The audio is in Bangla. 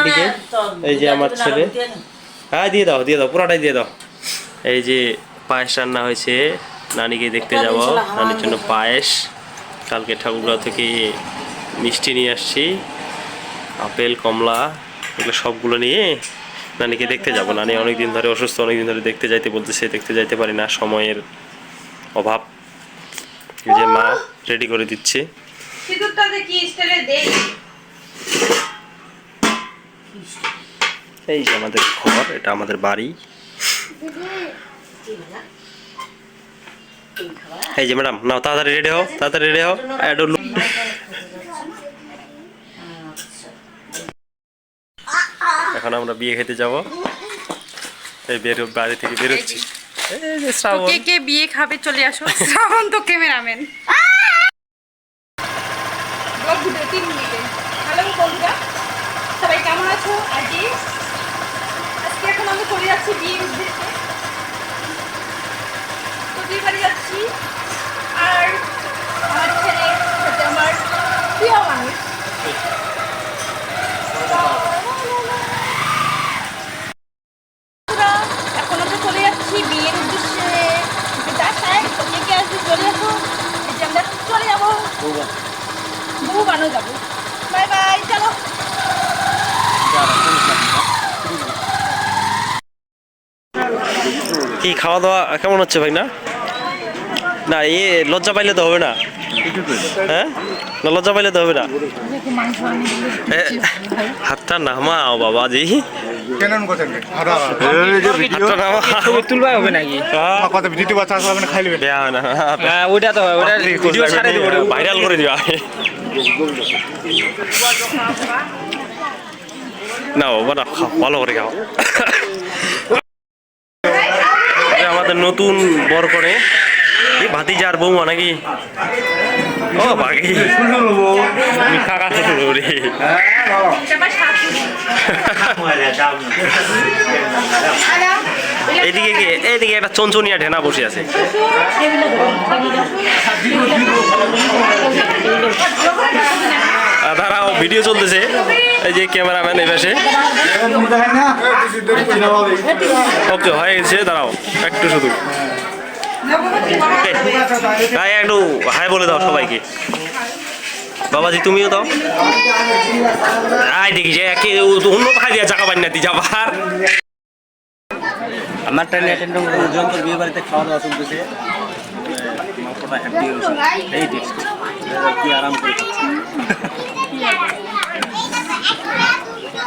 সবাইকে। এই যে আমার ছেলে, হ্যাঁ দিয়ে দাও পুরাটাই দিয়ে দাও। এই যে পায়েস রান্না হয়েছে, নানিকে দেখতে যাব, নানির জন্য পায়েস। কালকে ঠাকুরগাঁও থেকে মিষ্টি নিয়ে আসছি, আপেল কমলা এগুলো সবগুলো নিয়ে নানিকে দেখতে যাব। নানি অনেকদিন ধরে অসুস্থ, অনেকদিন ধরে দেখতে যাইতে বলতেছে, দেখতে যাইতে পারি না, সময়ের অভাব। এই যে মা রেডি করে দিচ্ছে। এই যে আমাদের ঘর, এটা আমাদের বাড়ি। এই যে ম্যাডাম নাও, তাড়াতাড়ি রেডি হও, তাড়াতাড়ি রেডি হও। এখন আমরা বিয়ে খেতে যাব। এই বাড়ি থেকে বেরোচ্ছি। এই যে শ্রাবণ, কে কে বিয়ে খাবে চলে আসো। শ্রাবণ তো ক্যামেরাম্যান। হ্যালো বন্ধুরা, সবাই কেমন আছো? আজকে এখন আমি চলে যাচ্ছি বিয়ের উদ্দেশ্যে, তো বিয়ে বাড়ি যাচ্ছি। আর আমার ছেলে সাথে আমার প্রিয় মানুষ, এখন আমরা চলে যাচ্ছি বিয়ের উদ্দেশ্যে। বাসায় কে কে আসবে চলে আসো। এই যে আমরা চলে যাবো, বউ বানো যাবো। বাই বাই, চলো। কি খাওয়া দাওয়া কেমন হচ্ছে ভাই? না না, এ লজ্জা পাইলে তো হবে না। হ্যাঁ না, লজ্জা পাইলে তো হবে না। হাতটা নামাও বাবাজি, তুলবা হবে নাকি? ওইটা তো ভাইরাল করে দিবা। না বাবা না, ভালো করে খাও। আমাদের নতুন বর করে ভাতিজার বৌমা নাকি? ও বাকি কাকা রে। এইদিকে একটা চঞ্চনিয়া ঢেনা বসে আছে। দাঁড়াও, ভিডিও চলতেছে। এই যে ক্যামেরাম্যান এই পাশে। ওকে হয়ে গেছে, দাঁড়াও একটু শুধু একটু হাই বলে দাও সবাইকে। বাবাজি তুমিও দাও। আয় দেখি যে অন্য ভাই দিয়া চাকা পাই না তুই যাবার। আমার ট্রেনে যন্ত্র বিয়ে বাড়িতে খাওয়া দাওয়া চলতেছে। এই টেস্ট কি আরাম করে